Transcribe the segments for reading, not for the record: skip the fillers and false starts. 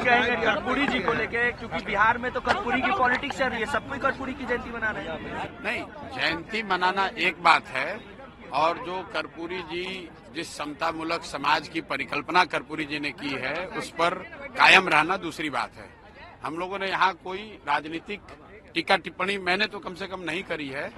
कहेंगे कर्पूरी जी को लेके, क्योंकि बिहार में तो कर्पूरी की पॉलिटिक्स चल रही है, सब कोई कर्पूरी की जयंती मना रहे हैं। नहीं, जयंती मनाना एक बात है और जो कर्पूरी जी जिस समतामूलक समाज की परिकल्पना कर्पूरी जी ने की है उस पर कायम रहना दूसरी बात है। हम लोगों ने यहाँ कोई राजनीतिक टीका टिप्पणी मैंने तो कम से कम नहीं करी है।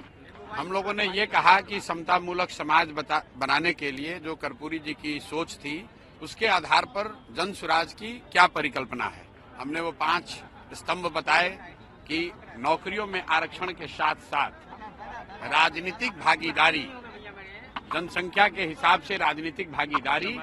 हम लोगों ने ये कहा कि समतामूलक समाज बनाने के लिए जो कर्पूरी जी की सोच थी उसके आधार पर जन स्वराज की क्या परिकल्पना है। हमने वो 5 स्तंभ बताए कि नौकरियों में आरक्षण के साथ साथ राजनीतिक भागीदारी, जनसंख्या के हिसाब से राजनीतिक भागीदारी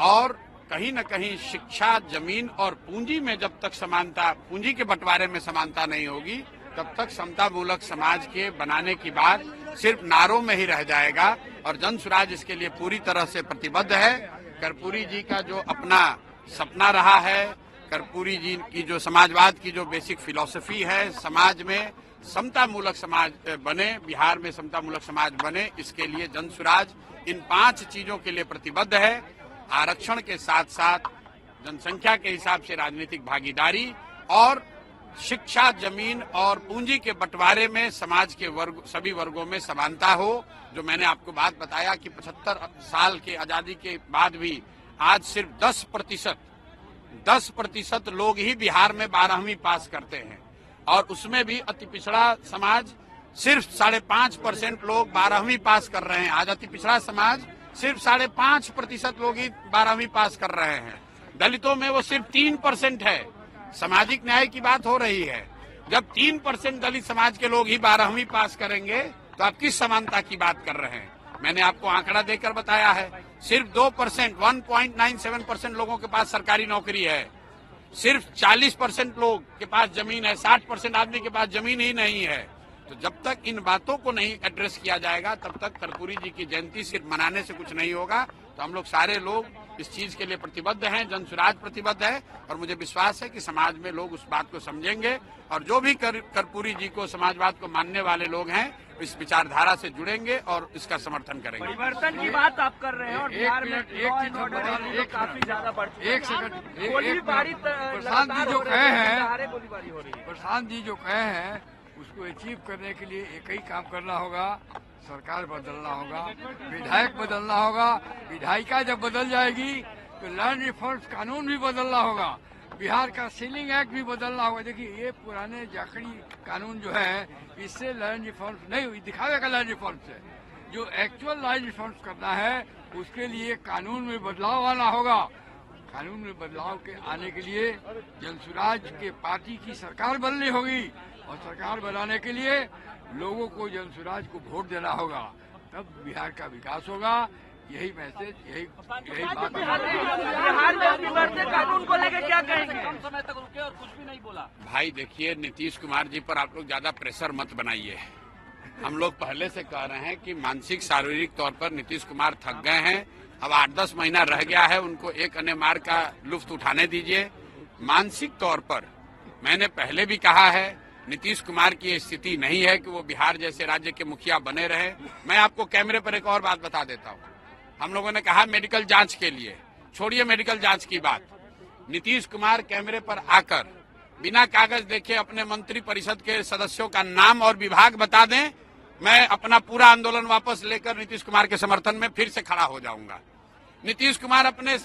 और कहीं न कहीं शिक्षा, जमीन और पूंजी में जब तक समानता, पूंजी के बंटवारे में समानता नहीं होगी तब तक समतामूलक समाज के बनाने की बात सिर्फ नारों में ही रह जाएगा और जन स्वराज इसके लिए पूरी तरह से प्रतिबद्ध है। कर्पूरी जी का जो अपना सपना रहा है, कर्पूरी जी की जो समाजवाद की जो बेसिक फिलॉसफी है, समाज में समतामूलक समाज बने, बिहार में समतामूलक समाज बने, इसके लिए जन स्वराज इन 5 चीजों के लिए प्रतिबद्ध है। आरक्षण के साथ साथ जनसंख्या के हिसाब से राजनीतिक भागीदारी और शिक्षा, जमीन और पूंजी के बंटवारे में समाज के सभी वर्गों में समानता हो। जो मैंने आपको बात बताया कि 75 साल के आजादी के बाद भी आज सिर्फ 10% लोग ही बिहार में 12वीं पास करते हैं और उसमें भी अति पिछड़ा समाज सिर्फ 5.5% लोग 12वीं पास कर रहे हैं। आज अति पिछड़ा समाज सिर्फ 5.5% लोग ही 12वीं पास कर रहे हैं। दलितों में वो सिर्फ 3% है। सामाजिक न्याय की बात हो रही है। जब 3% दलित समाज के लोग ही 12वीं पास करेंगे तो आप किस समानता की बात कर रहे हैं। मैंने आपको आंकड़ा देकर बताया है, सिर्फ 2%, 1.97% लोगों के पास सरकारी नौकरी है। सिर्फ 40% लोग के पास जमीन है, 60% आदमी के पास जमीन ही नहीं है। तो जब तक इन बातों को नहीं एड्रेस किया जाएगा तब तक कर्पूरी जी की जयंती सिर्फ मनाने से कुछ नहीं होगा। तो हम लोग सारे लोग इस चीज के लिए प्रतिबद्ध हैं, जन स्वराज प्रतिबद्ध है और मुझे विश्वास है कि समाज में लोग उस बात को समझेंगे और जो भी कर्पूरी जी को, समाजवाद को मानने वाले लोग हैं इस विचारधारा से जुड़ेंगे और इसका समर्थन करेंगे। परिवर्तन की बात आप कर रहे हैं और बिहार में काफी ज्यादा बढ़ चुका है। एक सेकंड, प्रशांत जी जो कहे हैं, गोलीबारी हो रही है। प्रशांत जी जो कहे हैं उसको अचीव करने के लिए एक ही काम करना होगा, सरकार बदलना होगा, विधायक बदलना होगा। विधायिका जब बदल जाएगी तो लैंड रिफॉर्म्स कानून भी बदलना होगा, बिहार का सीलिंग एक्ट भी बदलना होगा। देखिए ये पुराने जाखड़ी कानून जो है इससे लैंड रिफॉर्म्स नहीं हुई, दिखावेगा लैंड रिफॉर्म्स है। जो एक्चुअल लैंड रिफॉर्म्स करना है उसके लिए कानून में बदलाव आना होगा। कानून में बदलाव के आने के लिए जन स्वराज के पार्टी की सरकार बननी होगी और सरकार बनाने के लिए लोगों को जन स्वराज को वोट देना होगा, तब बिहार का विकास होगा। यही मैसेज, यही बात। बिहार में अभी बढ़ते कानून को लेकर क्या कहेंगे? कम समय तक रुके और कुछ भी नहीं बोला। भाई देखिए, नीतीश कुमार जी पर आप लोग ज्यादा प्रेशर मत बनाइए। हम लोग पहले से कह रहे हैं कि मानसिक शारीरिक तौर पर नीतीश कुमार थक गए हैं। अब 8-10 महीना रह गया है, उनको एक अन्य मार्ग का लुत्फ उठाने दीजिए। मानसिक तौर पर मैंने पहले भी कहा है, नीतीश कुमार की स्थिति नहीं है कि वो बिहार जैसे राज्य के मुखिया बने रहे। मैं आपको कैमरे पर एक और बात बता देता हूँ। हम लोगों ने कहा मेडिकल जांच के लिए, छोड़िए मेडिकल जांच की बात, नीतीश कुमार कैमरे पर आकर बिना कागज देखे अपने मंत्री परिषद के सदस्यों का नाम और विभाग बता दें, मैं अपना पूरा आंदोलन वापस लेकर नीतीश कुमार के समर्थन में फिर से खड़ा हो जाऊंगा। नीतीश कुमार अपने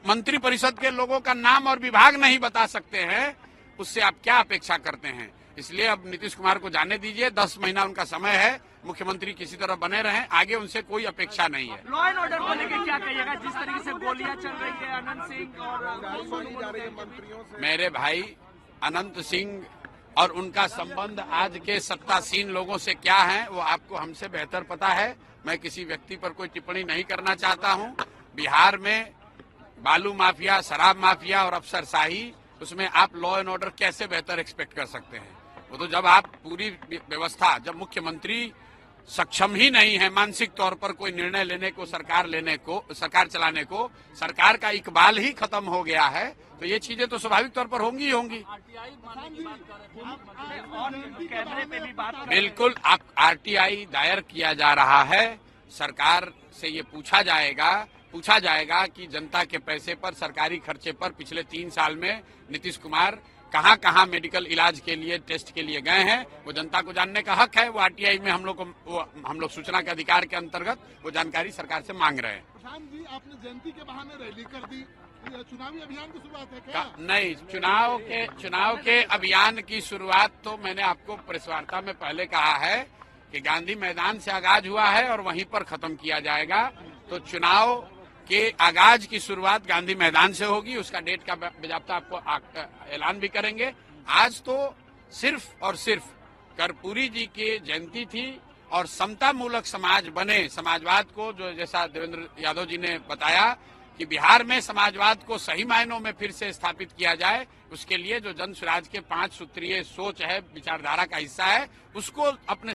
मंत्री परिषद के लोगों का नाम और विभाग नहीं बता सकते हैं, उससे आप क्या अपेक्षा करते हैं। इसलिए अब नीतीश कुमार को जाने दीजिए, 10 महीना उनका समय है, मुख्यमंत्री किसी तरह बने रहें, आगे उनसे कोई अपेक्षा नहीं है। लॉ एंड ऑर्डर को लेकर क्या कहिएगा, जिस तरीके से गोलियां चल रही है अनंत सिंह और मेरे भाई अनंत सिंह और उनका संबंध आज के सत्तासीन लोगों से क्या है वो आपको हमसे बेहतर पता है। मैं किसी व्यक्ति पर कोई टिप्पणी नहीं करना चाहता हूं। बिहार में बालू माफिया, शराब माफिया और अफसरशाही, उसमें आप लॉ एंड ऑर्डर कैसे बेहतर एक्सपेक्ट कर सकते हैं। वो तो जब आप पूरी व्यवस्था, जब मुख्यमंत्री सक्षम ही नहीं है मानसिक तौर पर कोई निर्णय लेने को, सरकार चलाने को, सरकार का इकबाल ही खत्म हो गया है, तो ये चीजें तो स्वाभाविक तौर पर होंगी ही होंगी। बिल्कुल, आप आरटीआई दायर किया जा रहा है। सरकार से ये पूछा जाएगा पूछा जाएगा कि जनता के पैसे पर, सरकारी खर्चे पर पिछले 3 साल में नीतीश कुमार कहां कहां मेडिकल इलाज के लिए, टेस्ट के लिए गए हैं। वो जनता को जानने का हक है। वो आरटीआई में हम लोग सूचना के अधिकार के अंतर्गत वो जानकारी सरकार से मांग रहे हैं। प्रधान जी, आपने जयंती के बहाने रैली कर दी, चुनावी अभियान की शुरुआत है क्या? नहीं, चुनाव के अभियान की शुरुआत तो मैंने आपको प्रेस वार्ता में पहले कहा है कि गांधी मैदान से आगाज हुआ है और वहीं पर खत्म किया जाएगा। तो चुनाव के आगाज की शुरुआत गांधी मैदान से होगी। उसका डेट का बाकायदा आपको ऐलान भी करेंगे। आज तो सिर्फ और सिर्फ कर्पूरी जी की जयंती थी और समता मूलक समाज बने, समाजवाद को, जो जैसा देवेंद्र यादव जी ने बताया कि बिहार में समाजवाद को सही मायनों में फिर से स्थापित किया जाए, उसके लिए जो जन स्वराज के 5 सूत्रीय सोच है, विचारधारा का हिस्सा है, उसको अपने